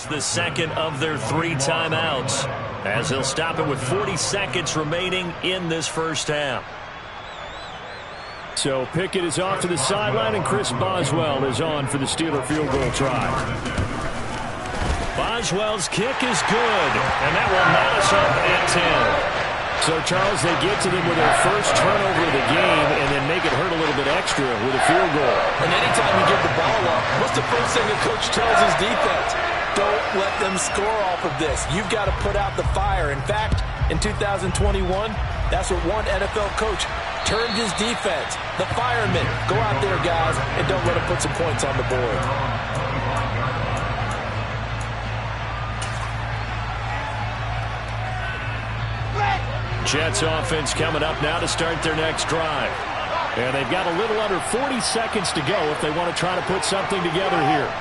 The second of their 3 timeouts, as he'll stop it with 40 seconds remaining in this first half. So Pickett is off to the sideline, and Chris Boswell is on for the Steeler field goal try. Boswell's kick is good, and that will knot us up at 10. So, Charles, they get to them with their first turnover of the game and then make it hurt a little bit extra with a field goal. And anytime you give the ball up, what's the first thing a coach tells his defense? Don't let them score off of this. You've got to put out the fire. In fact, in 2021, that's what one NFL coach termed his defense. The firemen. Go out there, guys, and don't let them put some points on the board. Jets offense coming up now to start their next drive. And they've got a little under 40 seconds to go if they want to try to put something together here.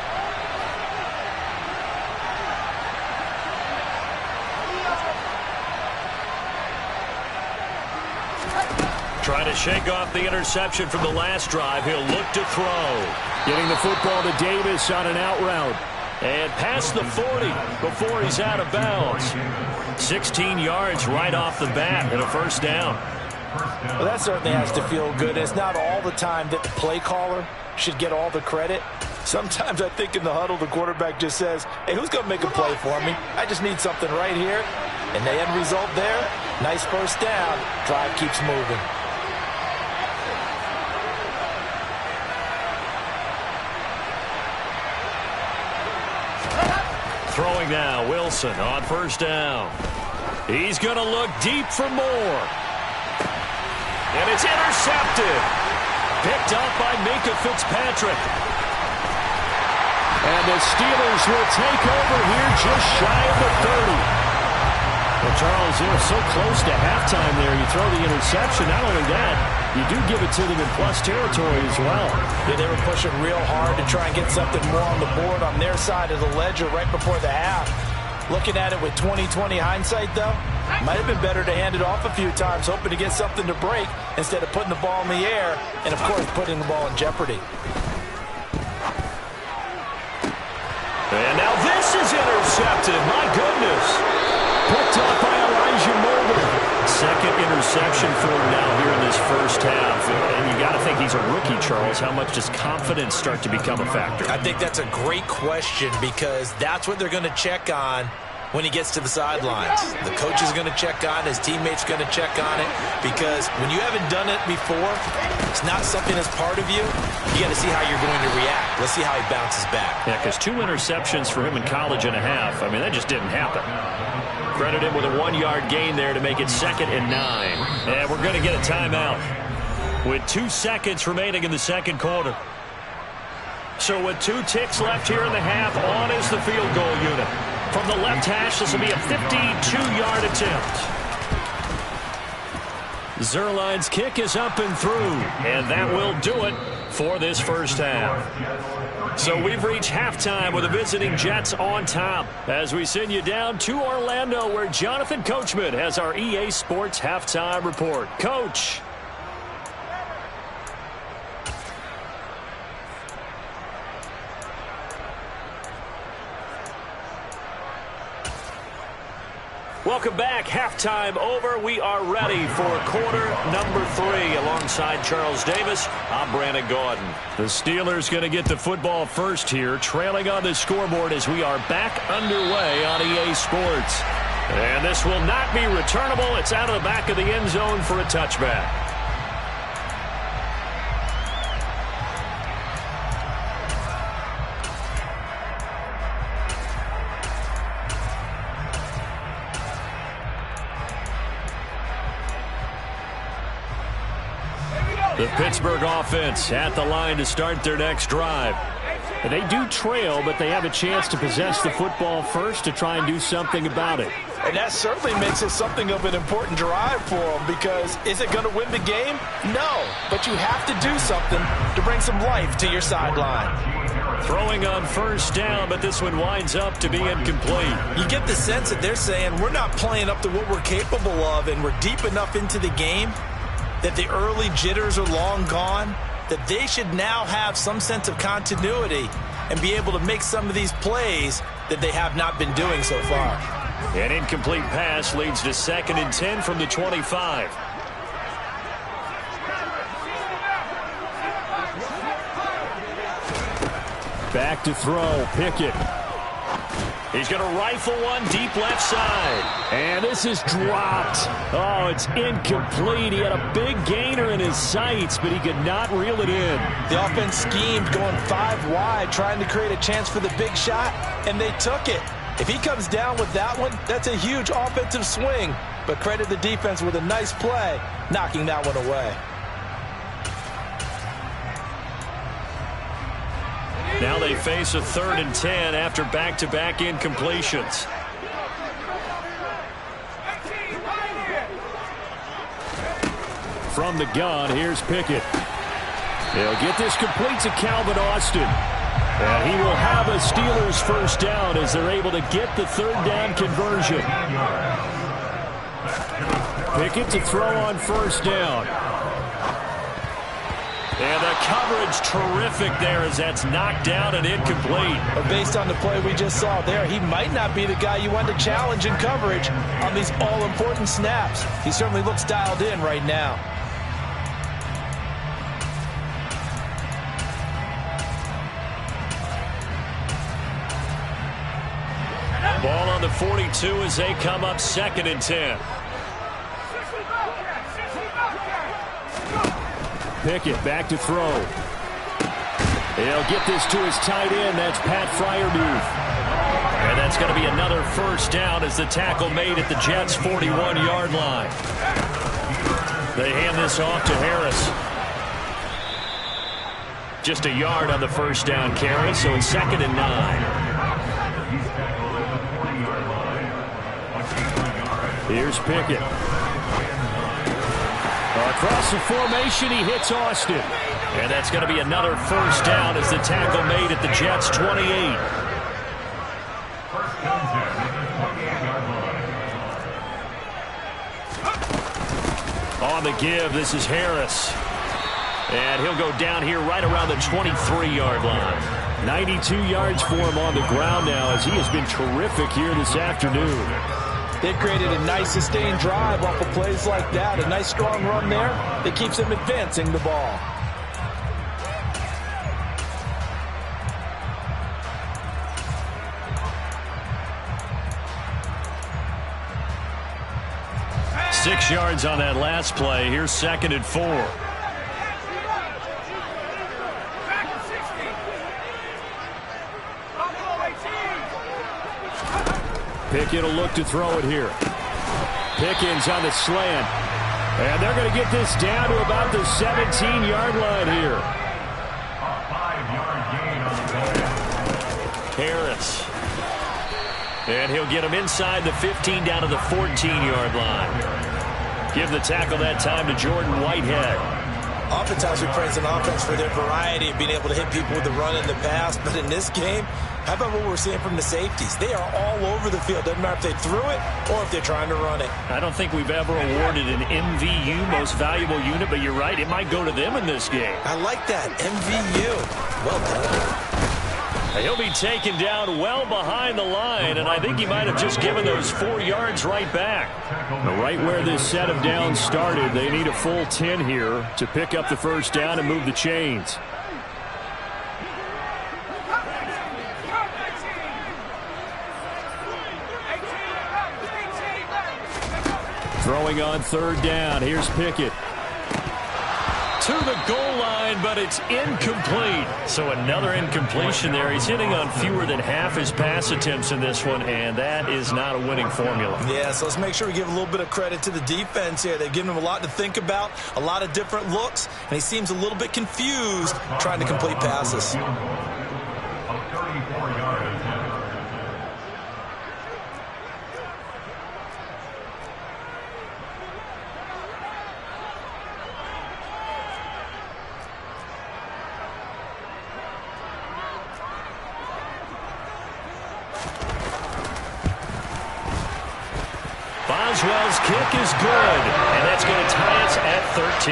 Trying to shake off the interception from the last drive. He'll look to throw. Getting the football to Davis on an out route. And past the 40 before he's out of bounds. 16 yards right off the bat and a first down. Well, that certainly has to feel good. It's not all the time that the play caller should get all the credit. Sometimes I think in the huddle the quarterback just says, hey, who's going to make a play for me? I just need something right here. And the end result there, nice first down. Drive keeps moving. Throwing now, Wilson on first down. He's going to look deep for more. And it's intercepted. Picked up by Minkah Fitzpatrick. And the Steelers will take over here just shy of the 30. Well, Charles, they were so close to halftime there. You throw the interception. Not only that, you do give it to them in plus territory as well. Yeah, they were pushing real hard to try and get something more on the board on their side of the ledger right before the half. Looking at it with 20/20 hindsight, though, might have been better to hand it off a few times, hoping to get something to break instead of putting the ball in the air and, of course, putting the ball in jeopardy. And now this is intercepted. My goodness. Picked up by Elijah Mulder. Second interception for him now here in this first half. And you got to think he's a rookie, Charles. How much does confidence start to become a factor? I think that's a great question because that's what they're going to check on when he gets to the sidelines. The coach is going to check on it. His teammates going to check on it because when you haven't done it before, it's not something that's part of you. You got to see how you're going to react. Let's see how he bounces back. Yeah, because 2 interceptions for him in college and a half. I mean, that just didn't happen. Credit him with a 1-yard gain there to make it 2nd and 9. And we're going to get a timeout with 2 seconds remaining in the second quarter. So with 2 ticks left here in the half, on is the field goal unit. From the left hash, this will be a 52-yard attempt. Zerline's kick is up and through, and that will do it for this first half. So we've reached halftime with the visiting Jets on top as we send you down to Orlando where Jonathan Coachman has our EA Sports halftime report. Coach. Welcome back. Halftime over. We are ready for quarter number 3. Alongside Charles Davis, I'm Brandon Gordon. The Steelers going to get the football first here, trailing on the scoreboard as we are back underway on EA Sports. And this will not be returnable. It's out of the back of the end zone for a touchback. The Pittsburgh offense at the line to start their next drive. They do trail, but they have a chance to possess the football first to try and do something about it. And that certainly makes it something of an important drive for them because is it going to win the game? No, but you have to do something to bring some life to your sideline. Throwing on first down, but this one winds up to be incomplete. You get the sense that they're saying we're not playing up to what we're capable of and we're deep enough into the game that the early jitters are long gone, that they should now have some sense of continuity and be able to make some of these plays that they have not been doing so far. An incomplete pass leads to 2nd and 10 from the 25. Back to throw, Pickett. He's going to rifle one deep left side. And this is dropped. Oh, it's incomplete. He had a big gainer in his sights, but he could not reel it in. The offense schemed going 5 wide, trying to create a chance for the big shot, and they took it. If he comes down with that one, that's a huge offensive swing. But credit the defense with a nice play, knocking that one away. Now they face a 3rd and 10 after back-to-back incompletions. From the gun, here's Pickett. He'll get this complete to Calvin Austin. And he will have a Steelers first down as they're able to get the 3rd down conversion. Pickett to throw on 1st down. And the coverage terrific there as that's knocked down and incomplete. But based on the play we just saw there, he might not be the guy you want to challenge in coverage on these all-important snaps. He certainly looks dialed in right now. Ball on the 42 as they come up 2nd and 10. Pickett back to throw. He'll get this to his tight end. That's Pat Fryermuth. And that's going to be another first down as the tackle made at the Jets' 41-yard line. They hand this off to Harris. Just a yard on the first down carry, so it's 2nd and 9. Here's Pickett. Across the formation, he hits Austin. And that's going to be another first down as the tackle made at the Jets' 28. On the give, this is Harris. And he'll go down here right around the 23-yard line. 92 yards for him on the ground now as he has been terrific here this afternoon. They've created a nice sustained drive off of plays like that. A nice strong run there that keeps them advancing the ball. Six yards on that last play. Here's 2nd and 4. Pickett will look to throw it here. Pickens on the slant. And they're going to get this down to about the 17-yard line here. Harris. And he'll get him inside the 15 down to the 14-yard line. Give the tackle that time to Jordan Whitehead. Oftentimes we praise an offense for their variety of being able to hit people with the run and the pass. But in this game, how about what we're seeing from the safeties? They are all over the field. Doesn't matter if they threw it or if they're trying to run it. I don't think we've ever awarded an MVU, most valuable unit, but you're right, it might go to them in this game. I like that, MVU. Well done. He'll be taken down well behind the line, and I think he might have just given those 4 yards right back. Right where this set of downs started, they need a full 10 here to pick up the first down and move the chains. Throwing on 3rd down. Here's Pickett. To the goal line, but it's incomplete. So another incompletion there. He's hitting on fewer than half his pass attempts in this one, and that is not a winning formula. Yeah, so let's make sure we give a little bit of credit to the defense here. They've given him a lot to think about, a lot of different looks, and he seems a little bit confused trying to complete passes. Boswell's kick is good, and that's going to tie us at 13.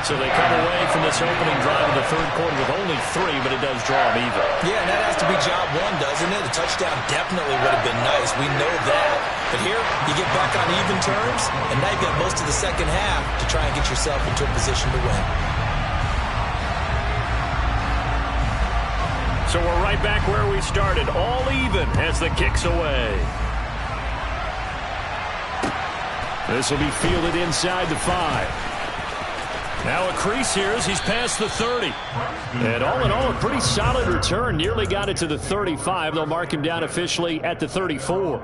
So they come away from this opening drive in the third quarter with only 3, but it does draw them even. Yeah, and that has to be job one, doesn't it? A touchdown definitely would have been nice. We know that. But here, you get back on even terms, and now you've got most of the second half to try and get yourself into a position to win. So we're right back where we started, all even as the kick's away. This will be fielded inside the 5. Now a crease here as he's past the 30. And all in all, a pretty solid return. Nearly got it to the 35. They'll mark him down officially at the 34.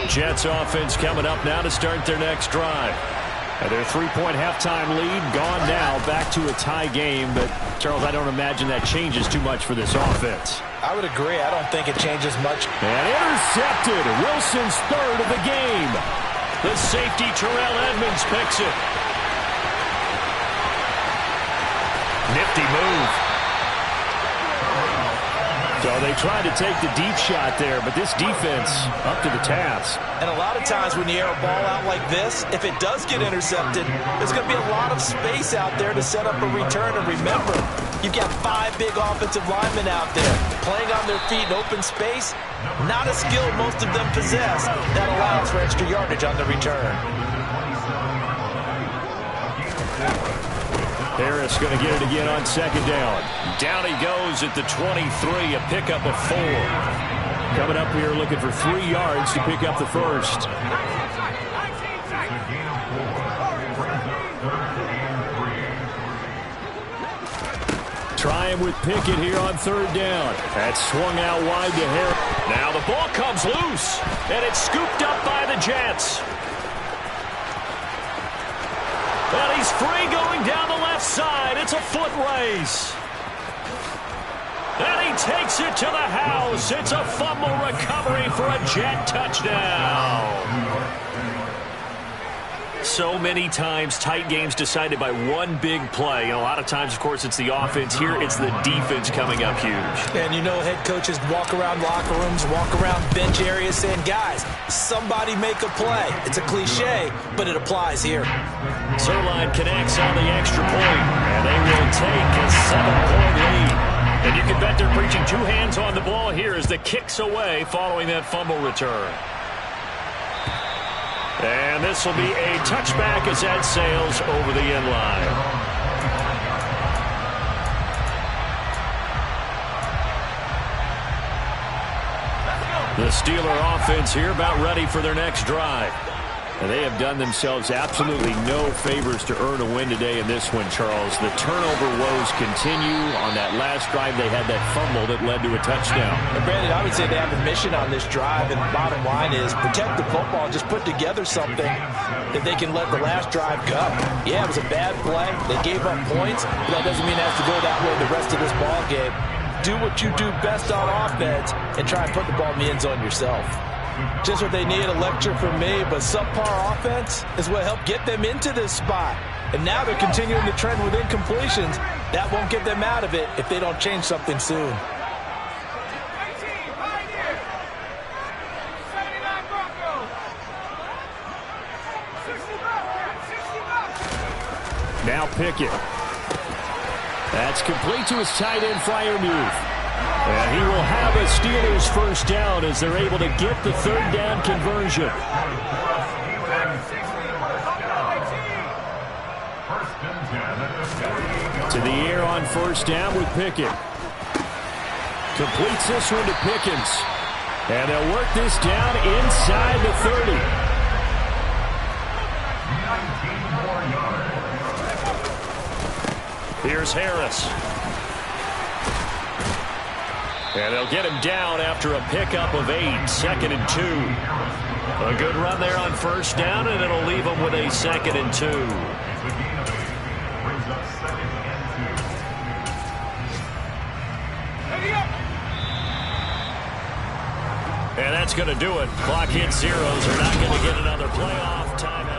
Jets offense coming up now to start their next drive. And their 3-point halftime lead gone now, back to a tie game. But, Charles, I don't imagine that changes too much for this offense. I would agree. I don't think it changes much. And intercepted. Wilson's third of the game. The safety, Terrell Edmonds, picks it. Nifty move. So they tried to take the deep shot there, but this defense up to the task. And a lot of times when you air a ball out like this, if it does get intercepted, there's going to be a lot of space out there to set up a return. And remember, you've got 5 big offensive linemen out there playing on their feet in open space. Not a skill most of them possess that allows for extra yardage on the return. Harris going to get it again on second down. Down he goes at the 23, a pickup of 4. Coming up here looking for 3 yards to pick up the first. Try him with Pickett here on third down. That's swung out wide to Harris. Now the ball comes loose, and it's scooped up by the Jets. And he's free going down the left side. It's a foot race. And he takes it to the house. It's a fumble recovery for a Jet touchdown. So many times tight games decided by one big play. And a lot of times, of course, it's the offense. Here, it's the defense coming up huge. And you know head coaches walk around locker rooms, walk around bench areas saying, guys, somebody make a play. It's a cliche, but it applies here. Zerline connects on the extra point, and they will take a 7-point lead. And you can bet they're preaching 2 hands on the ball here as the kick's away following that fumble return. And this will be a touchback as that sails over the end line. The Steeler offense here about ready for their next drive. And they have done themselves absolutely no favors to earn a win today in this one, Charles. The turnover woes continue. On that last drive, they had that fumble that led to a touchdown. And Brandon, I would say they have a mission on this drive, and the bottom line is protect the football. Just put together something that they can let the last drive go. Yeah, it was a bad play. They gave up points, but that doesn't mean it has to go that way the rest of this ball game. Do what you do best on offense and try and put the ball in the end zone yourself. Just what they need, a lecture from me, but subpar offense is what helped get them into this spot. And now they're continuing the trend with incompletions. That won't get them out of it if they don't change something soon. Now Pickett. That's complete to his tight end, Freiermuth. And he will have a Steelers first down as they're able to get the third down conversion. To the air on first down with Pickett. Completes this one to Pickens. And they'll work this down inside the 30. Here's Harris. And they'll get him down after a pickup of 8, 2nd and 2. A good run there on first down, and it'll leave them with a 2nd and 2. And that's going to do it. Clock hits zeros. They're not going to get another playoff timeout.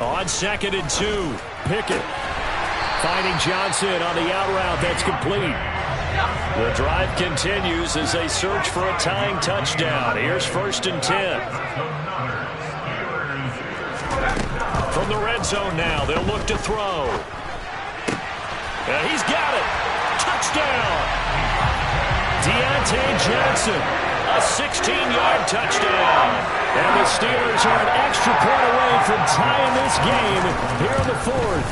On 2nd and 2. Pickett finding Johnson on the out route. That's complete. The drive continues as they search for a tying touchdown. Here's 1st and 10. From the red zone now, they'll look to throw. He's got it. Touchdown. Deontay Johnson, a 16-yard touchdown. And the Steelers are an extra point away from tying this game here in the 4th.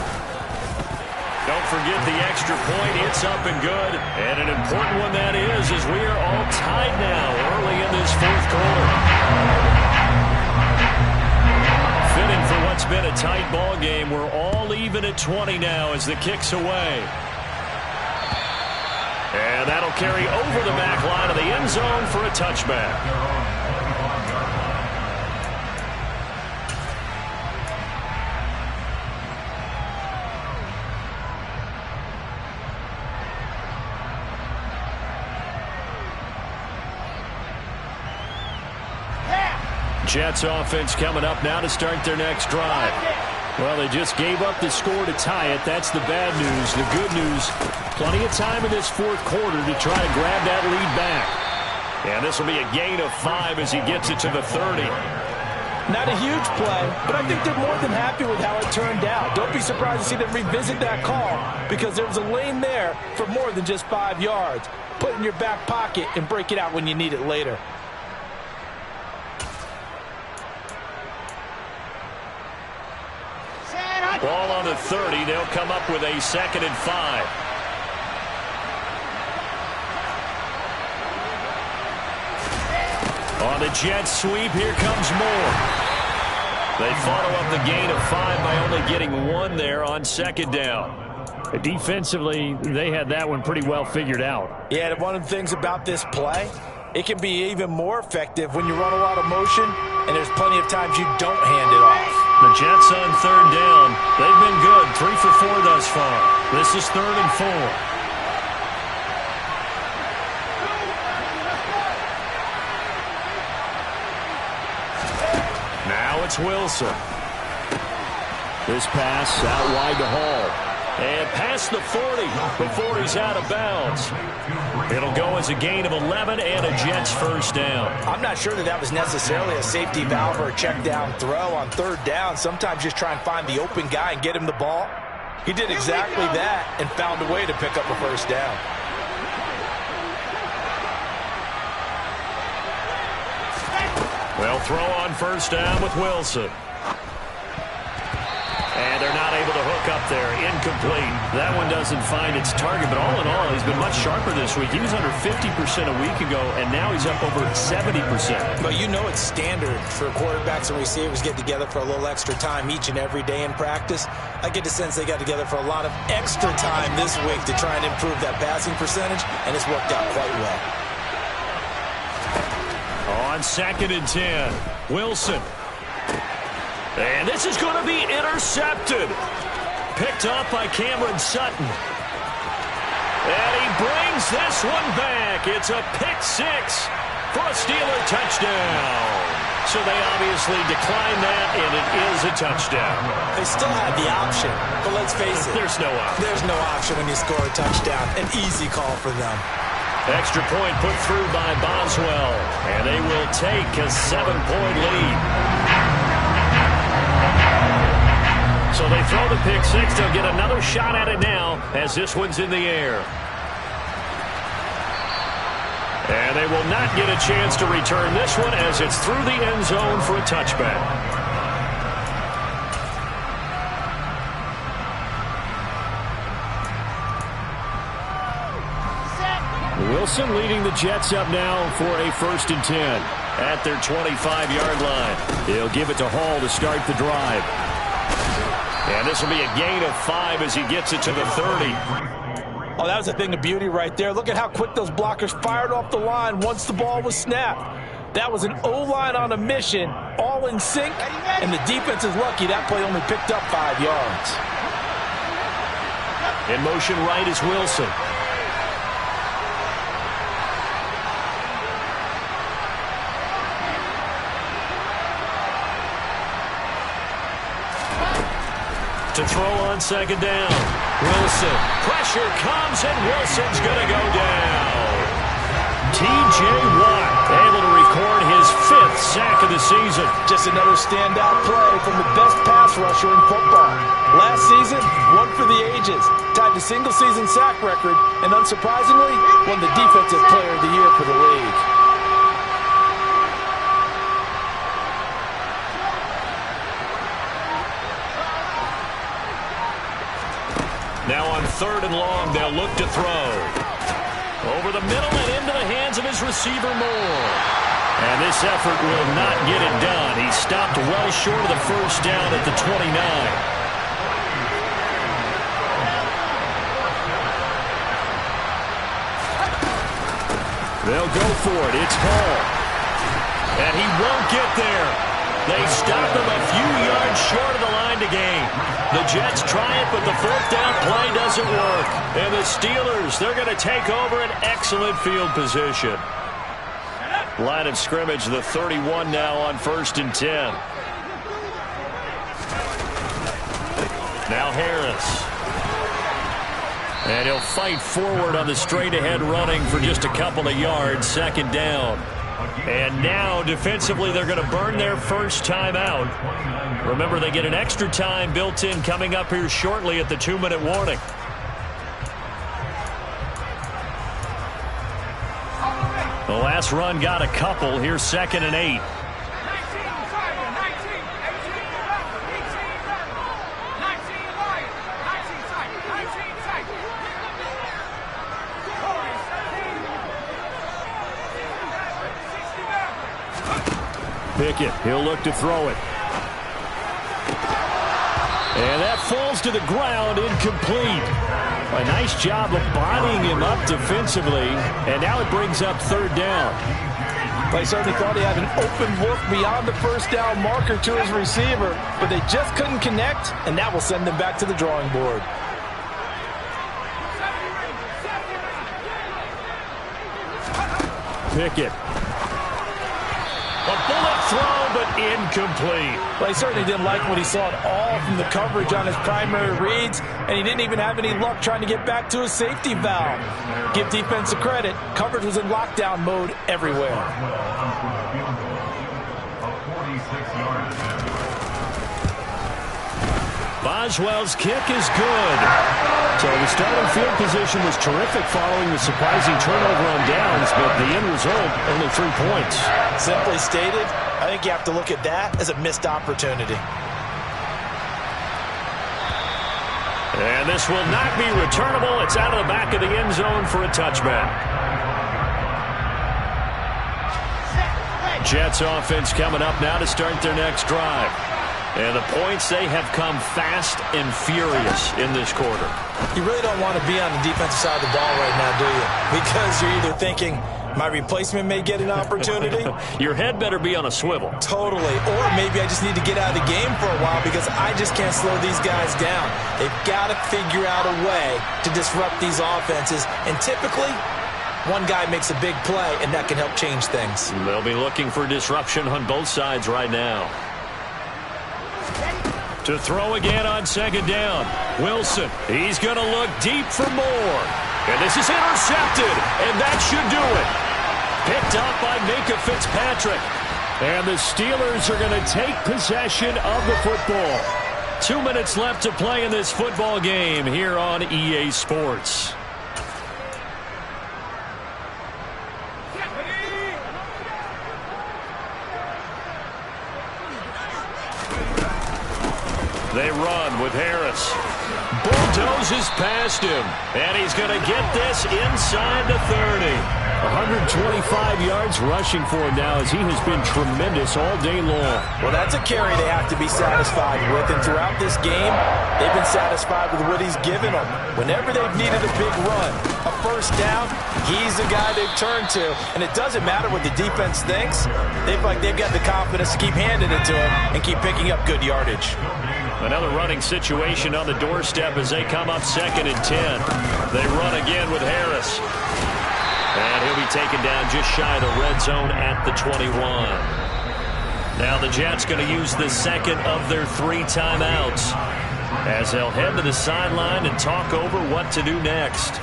Don't forget the extra point. It's up and good. And an important one that is, as we are all tied now early in this 4th quarter. Fitting for what's been a tight ball game. We're all even at 20 now as the kick's away. And that'll carry over the back line of the end zone for a touchback. Jets offense coming up now to start their next drive. Well, they just gave up the score to tie it. That's the bad news. The good news, plenty of time in this 4th quarter to try to grab that lead back. And this will be a gain of 5 as he gets it to the 30. Not a huge play, but I think they're more than happy with how it turned out. Don't be surprised to see them revisit that call because there was a lane there for more than just 5 yards. Put it in your back pocket and break it out when you need it later. Ball on the 30. They'll come up with a 2nd and 5. On the Jets sweep, here comes Moore. They follow up the gain of 5 by only getting 1 there on 2nd down. Defensively, they had that one pretty well figured out. Yeah, and one of the things about this play, it can be even more effective when you run a lot of motion and there's plenty of times you don't hand it off. The Jets on 3rd down. They've been good. 3 for 4 thus far. This is 3rd and 4. Now it's Wilson. This pass out wide to Hall. And past the 40 before he's out of bounds. It'll go as a gain of 11 and a Jets 1st down. I'm not sure that was necessarily a safety valve or a check down throw on 3rd down. Sometimes just try and find the open guy and get him the ball. He did exactly that and found a way to pick up a 1st down. They'll throw on 1st down with Wilson. And they're not able to hook up there. Incomplete. That one doesn't find its target, but all in all, he's been much sharper this week. He was under 50% a week ago, and now he's up over 70%. But you know it's standard for quarterbacks and receivers get together for a little extra time each and every day in practice. I get the sense they got together for a lot of extra time this week to try and improve that passing percentage, and it's worked out quite well. On 2nd and 10, Wilson. And this is going to be intercepted. Picked off by Cameron Sutton. And he brings this one back. It's a pick-6 for a Steeler touchdown. So they obviously declined that, and it is a touchdown. They still had the option, but let's face it. There's no option. There's no option when you score a touchdown. An easy call for them. Extra point put through by Boswell. And they will take a 7-point lead. So they throw the pick-6. They'll get another shot at it now as this one's in the air. And they will not get a chance to return this one as it's through the end zone for a touchback. Wilson leading the Jets up now for a 1st and 10 at their 25-yard line. He'll give it to Hall to start the drive. And this will be a gain of 5 as he gets it to the 30. Oh, that was a thing of beauty right there. Look at how quick those blockers fired off the line once the ball was snapped. That was an O-line on a mission, all in sync, and the defense is lucky that play only picked up 5 yards. In motion right is Wilson. To throw on second down. Wilson. Pressure comes, and Wilson's going to go down. T.J. Watt able to record his 5th sack of the season. Just another standout play from the best pass rusher in football. Last season, one for the ages. Tied the single-season sack record, and unsurprisingly, won the Defensive Player of the Year for the league. Now on 3rd and long, they'll look to throw. Over the middle and into the hands of his receiver, Moore. And this effort will not get it done. He stopped well short of the first down at the 29. They'll go for it. It's Hall. And he won't get there. They stop him a few yards short of the line to gain. The Jets try it, but the 4th down play doesn't work. And the Steelers, they're going to take over an excellent field position. Line of scrimmage, the 31 now on 1st and 10. Now Harris. And he'll fight forward on the straight-ahead running for just a couple of yards, 2nd down. And now, defensively, they're going to burn their first time out. Remember, they get an extra time built in coming up here shortly at the 2-minute warning. The last run got a couple. Here's 2nd and 8. Pickett, he'll look to throw it. And that falls to the ground, incomplete. A nice job of bodying him up defensively, and now it brings up 3rd down. They certainly thought he had an open look beyond the first down marker to his receiver, but they just couldn't connect, and that will send them back to the drawing board. Pickett. A bullet throw, but incomplete. Well, he certainly didn't like what he saw at all from the coverage on his primary reads, and he didn't even have any luck trying to get back to his safety valve. Give defense credit. Coverage was in lockdown mode everywhere. Boswell's kick is good. So the starting field position was terrific following the surprising turnover on downs, but the end result, only 3 points. Simply stated, I think you have to look at that as a missed opportunity. And this will not be returnable. It's out of the back of the end zone for a touchback. Jets offense coming up now to start their next drive. And the points, they have come fast and furious in this quarter. You really don't want to be on the defensive side of the ball right now, do you? Because you're either thinking, my replacement may get an opportunity. Your head better be on a swivel. Totally. Or maybe I just need to get out of the game for a while because I just can't slow these guys down. They've got to figure out a way to disrupt these offenses. And typically, one guy makes a big play, and that can help change things. They'll be looking for disruption on both sides right now. To throw again on 2nd down. Wilson, he's going to look deep for Moore. And this is intercepted, and that should do it. Picked up by Minka Fitzpatrick. And the Steelers are going to take possession of the football. 2 minutes left to play in this football game here on EA Sports. They run with Harris. Bulldozes past him. And he's going to get this inside the 30. 125 yards rushing for him now as he has been tremendous all day long. Well, that's a carry they have to be satisfied with. And throughout this game, they've been satisfied with what he's given them. Whenever they've needed a big run, a first down, he's the guy they've turned to. And it doesn't matter what the defense thinks. They've got the confidence to keep handing it to him and keep picking up good yardage. Another running situation on the doorstep as they come up 2nd and 10. They run again with Harris. And he'll be taken down just shy of the red zone at the 21. Now the Jets going to use the second of their 3 timeouts. as they'll head to the sideline and talk over what to do next.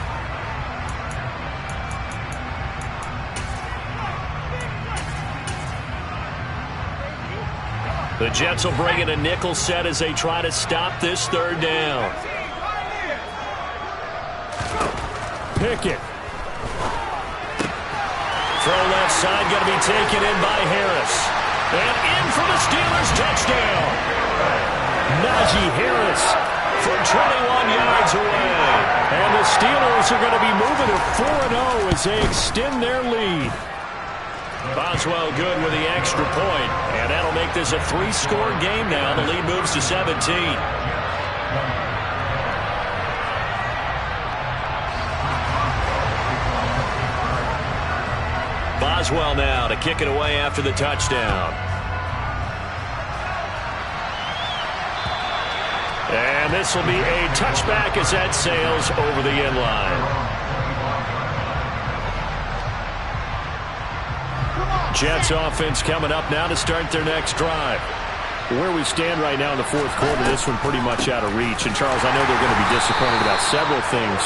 The Jets will bring in a nickel set as they try to stop this third down. Pickett. Throw left side, going to be taken in by Harris. And in for the Steelers, touchdown. Najee Harris from 21 yards away. And the Steelers are going to be moving to 4-0 as they extend their lead. Boswell good with the extra point, and that'll make this a 3-score game now. The lead moves to 17. Boswell now to kick it away after the touchdown. And this will be a touchback as that sails over the end line. Jets offense coming up now to start their next drive. Where we stand right now in the fourth quarter, this one pretty much out of reach. And, Charles, I know they're going to be disappointed about several things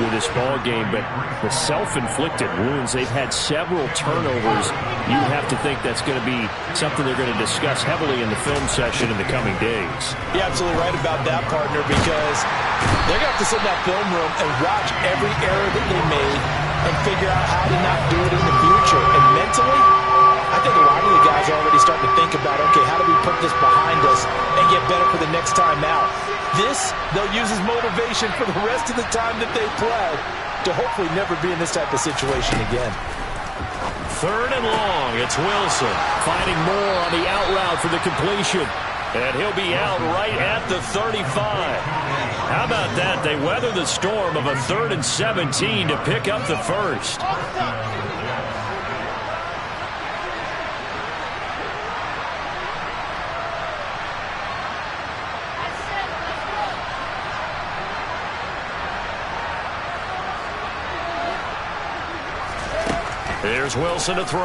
with this ball game, but the self-inflicted wounds, they've had several turnovers. You have to think that's going to be something they're going to discuss heavily in the film session in the coming days. You're absolutely right about that, partner, because they're going to have to sit in that film room and watch every error that they made and figure out how to not do it in the future. And mentally, I think a lot of the guys are already starting to think about, okay, how do we put this behind us and get better for the next time out? This, they'll use as motivation for the rest of the time that they play to hopefully never be in this type of situation again. Third and long, it's Wilson. Finding more on the out route for the completion. And he'll be out right at the 35. How about that? They weather the storm of a 3rd and 17 to pick up the first. Here's Wilson to throw.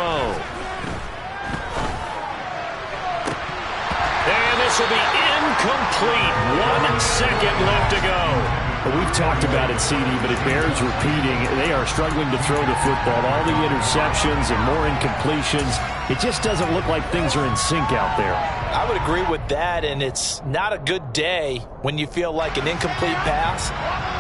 And this will be incomplete. 1 second left to go. Well, we've talked about it, CD, but it bears repeating. They are struggling to throw the football. All the interceptions and more incompletions. It just doesn't look like things are in sync out there. I would agree with that, and it's not a good day when you feel like an incomplete pass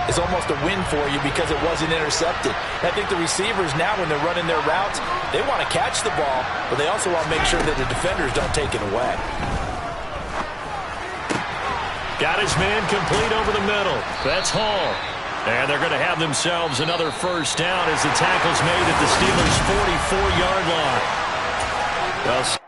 is almost a win for you because it wasn't intercepted. I think the receivers now, when they're running their routes, they want to catch the ball, but they also want to make sure that the defenders don't take it away. Got his man complete over the middle. That's Hall. And they're going to have themselves another first down as the tackle's made at the Steelers' 44-yard line. Well,